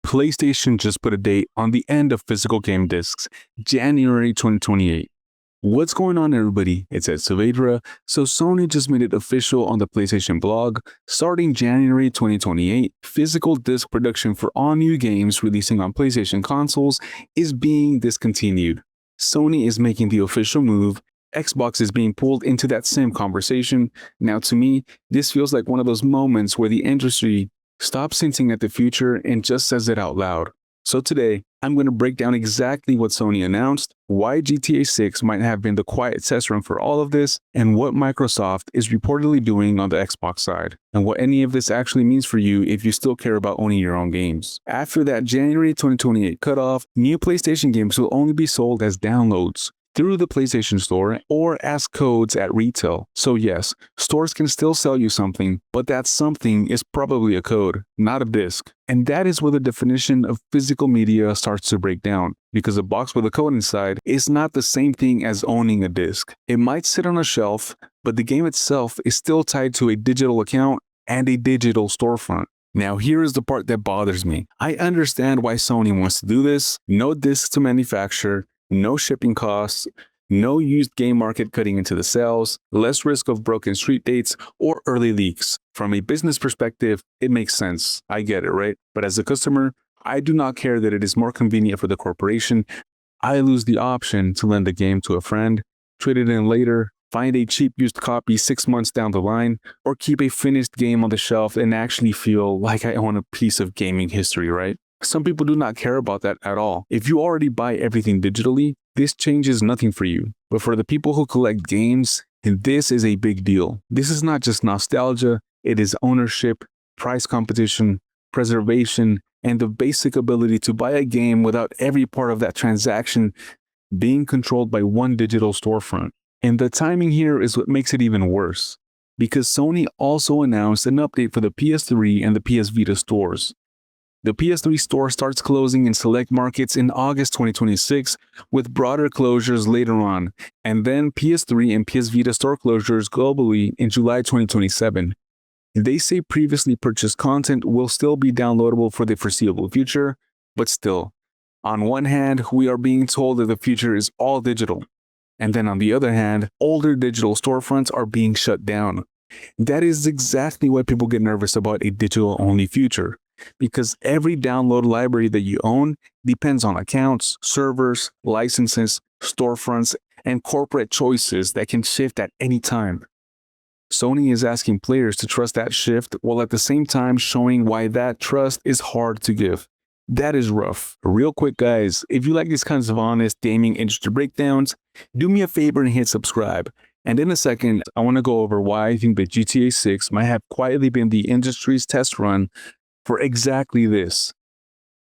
PlayStation just put a date on the end of physical game discs, January 2028. What's going on, everybody? It's Ed Saavedra. So Sony just made it official on the PlayStation blog. Starting January 2028, physical disc production for all new games releasing on PlayStation consoles is being discontinued. Sony is making the official move. Xbox is being pulled into that same conversation. Now, to me, this feels like one of those moments where the industry stops hinting at the future and just says it out loud. So today, I'm going to break down exactly what Sony announced, why GTA 6 might have been the quiet test run for all of this, and what Microsoft is reportedly doing on the Xbox side, and what any of this actually means for you if you still care about owning your own games. After that January 2028 cutoff, new PlayStation games will only be sold as downloads through the PlayStation Store or as codes at retail. So yes, stores can still sell you something, but that something is probably a code, not a disc. And that is where the definition of physical media starts to break down, because a box with a code inside is not the same thing as owning a disc. It might sit on a shelf, but the game itself is still tied to a digital account and a digital storefront. Now, here is the part that bothers me. I understand why Sony wants to do this. No discs to manufacture, no shipping costs, no used game market cutting into the sales, less risk of broken street dates or early leaks. From a business perspective, it makes sense. I get it, right? But as a customer, I do not care that it is more convenient for the corporation. I lose the option to lend the game to a friend, trade it in later, find a cheap used copy 6 months down the line, or keep a finished game on the shelf and actually feel like I own a piece of gaming history, right? Some people do not care about that at all. If you already buy everything digitally, this changes nothing for you. But for the people who collect games, this is a big deal. This is not just nostalgia, it is ownership, price competition, preservation, and the basic ability to buy a game without every part of that transaction being controlled by one digital storefront. And the timing here is what makes it even worse, because Sony also announced an update for the PS3 and the PS Vita stores. The PS3 store starts closing in select markets in August 2026, with broader closures later on, and then PS3 and PS Vita store closures globally in July 2027. They say previously purchased content will still be downloadable for the foreseeable future, but still, on one hand, we are being told that the future is all digital, and then on the other hand, older digital storefronts are being shut down. That is exactly why people get nervous about a digital-only future. Because every download library that you own depends on accounts, servers, licenses, storefronts, and corporate choices that can shift at any time. Sony is asking players to trust that shift while at the same time showing why that trust is hard to give. That is rough. Real quick, guys, if you like these kinds of honest gaming industry breakdowns, do me a favor and hit subscribe. And in a second, I want to go over why I think that GTA 6 might have quietly been the industry's test run for exactly this.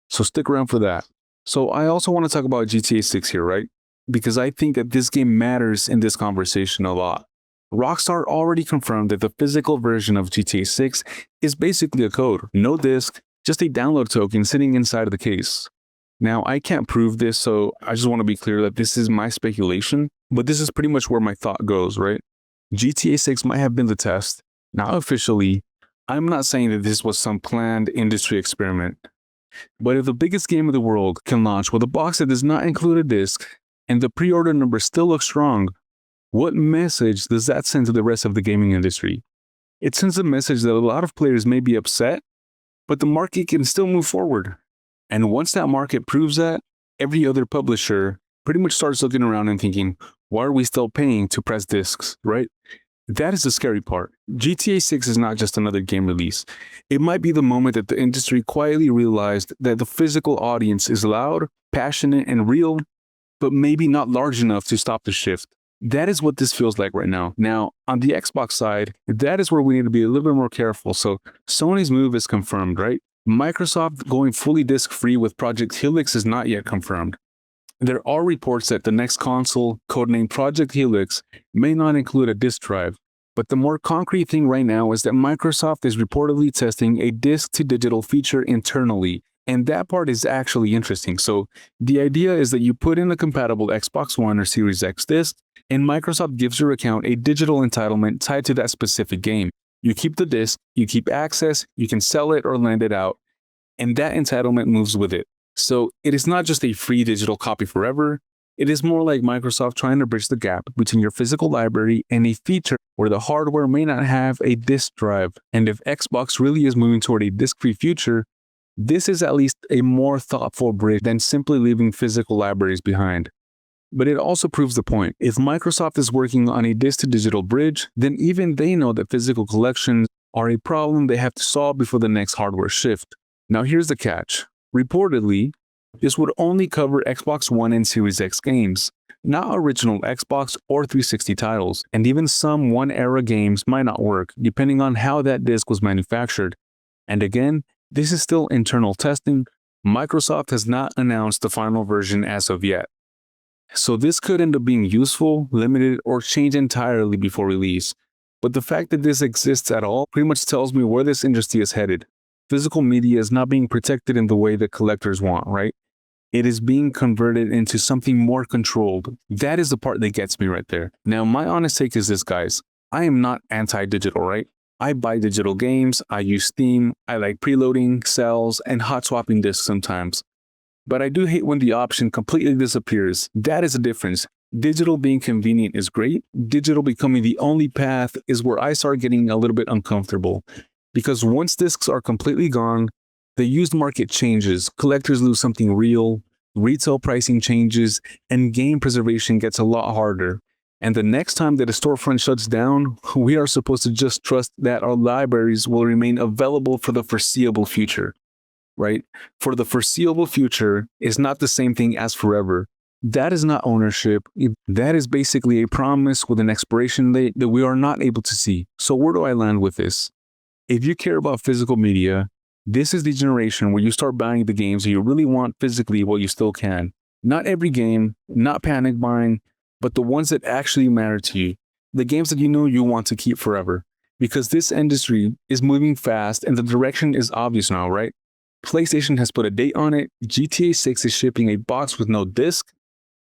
So stick around for that. So I also want to talk about GTA 6 here, right? Because I think that this game matters in this conversation a lot. Rockstar already confirmed that the physical version of GTA 6 is basically a code, no disc, just a download token sitting inside of the case. Now, I can't prove this, so I just want to be clear that this is my speculation, but this is pretty much where my thought goes, right? GTA 6 might have been the test. Now officially, I'm not saying that this was some planned industry experiment, but if the biggest game of the world can launch with a box that does not include a disc and the pre-order numbers still look strong, what message does that send to the rest of the gaming industry? It sends a message that a lot of players may be upset, but the market can still move forward. And once that market proves that, every other publisher pretty much starts looking around and thinking, why are we still paying to press discs, right? That is the scary part. GTA 6 is not just another game release. It might be the moment that the industry quietly realized that the physical audience is loud, passionate, and real, but maybe not large enough to stop the shift. That is what this feels like right now. Now, on the Xbox side, that is where we need to be a little bit more careful. So Sony's move is confirmed, right? Microsoft going fully disc-free with Project Helix is not yet confirmed. There are reports that the next console, codenamed Project Helix, may not include a disk drive, but the more concrete thing right now is that Microsoft is reportedly testing a disk-to-digital feature internally, and that part is actually interesting. So the idea is that you put in a compatible Xbox One or Series X disc, and Microsoft gives your account a digital entitlement tied to that specific game. You keep the disc, you keep access, you can sell it or lend it out, and that entitlement moves with it. So it is not just a free digital copy forever. It is more like Microsoft trying to bridge the gap between your physical library and a feature where the hardware may not have a disk drive. And if Xbox really is moving toward a disk-free future, this is at least a more thoughtful bridge than simply leaving physical libraries behind. But it also proves the point. If Microsoft is working on a disk-to-digital bridge, then even they know that physical collections are a problem they have to solve before the next hardware shift. Now here's the catch. Reportedly, this would only cover Xbox One and Series X games, not original Xbox or 360 titles, and even some One-era games might not work, depending on how that disc was manufactured. And again, this is still internal testing. Microsoft has not announced the final version as of yet. So this could end up being useful, limited, or changed entirely before release. But the fact that this exists at all pretty much tells me where this industry is headed. Physical media is not being protected in the way that collectors want, right? It is being converted into something more controlled. That is the part that gets me right there. Now, my honest take is this, guys. I am not anti-digital, right? I buy digital games, I use Steam, I like preloading, sales, and hot swapping discs sometimes. But I do hate when the option completely disappears. That is the difference. Digital being convenient is great. Digital becoming the only path is where I start getting a little bit uncomfortable. Because once discs are completely gone, the used market changes, collectors lose something real, retail pricing changes, and game preservation gets a lot harder. And the next time that a storefront shuts down, we are supposed to just trust that our libraries will remain available for the foreseeable future, right? For the foreseeable future is not the same thing as forever. That is not ownership. That is basically a promise with an expiration date that we are not able to see. So where do I land with this? If you care about physical media, this is the generation where you start buying the games that you really want physically while you still can. Not every game, not panic buying, but the ones that actually matter to you. The games that you know you want to keep forever. Because this industry is moving fast and the direction is obvious now, right? PlayStation has put a date on it, GTA 6 is shipping a box with no disc,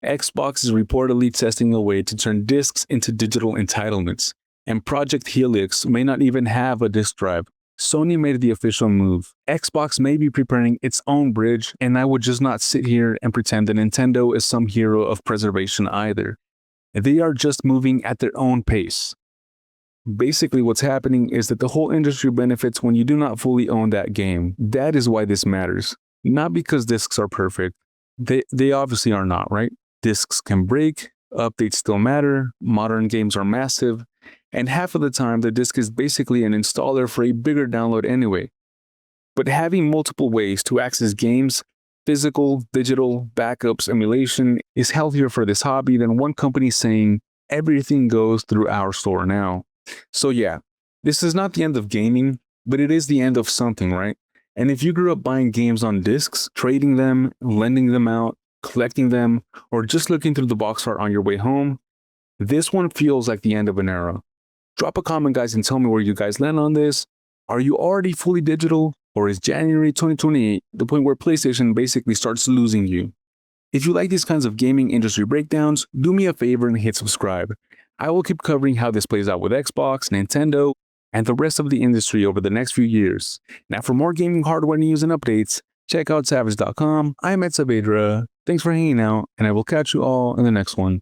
Xbox is reportedly testing a way to turn discs into digital entitlements, and Project Helix may not even have a disc drive. Sony made the official move. Xbox may be preparing its own bridge, and I would just not sit here and pretend that Nintendo is some hero of preservation either. They are just moving at their own pace. Basically, what's happening is that the whole industry benefits when you do not fully own that game. That is why this matters. Not because discs are perfect. They obviously are not, right? Discs can break, updates still matter, modern games are massive, and half of the time the disc is basically an installer for a bigger download anyway. But having multiple ways to access games, physical, digital, backups, emulation, is healthier for this hobby than one company saying, everything goes through our store now. So yeah, this is not the end of gaming, but it is the end of something, right? And if you grew up buying games on discs, trading them, lending them out, collecting them, or just looking through the box art on your way home, this one feels like the end of an era. Drop a comment, guys, and tell me where you guys land on this. Are you already fully digital, or is January 2028 the point where PlayStation basically starts losing you? If you like these kinds of gaming industry breakdowns, do me a favor and hit subscribe. I will keep covering how this plays out with Xbox, Nintendo, and the rest of the industry over the next few years. Now for more gaming hardware news and updates, check out savage.com. I'm Ed Saavedra. Thanks for hanging out, and I will catch you all in the next one.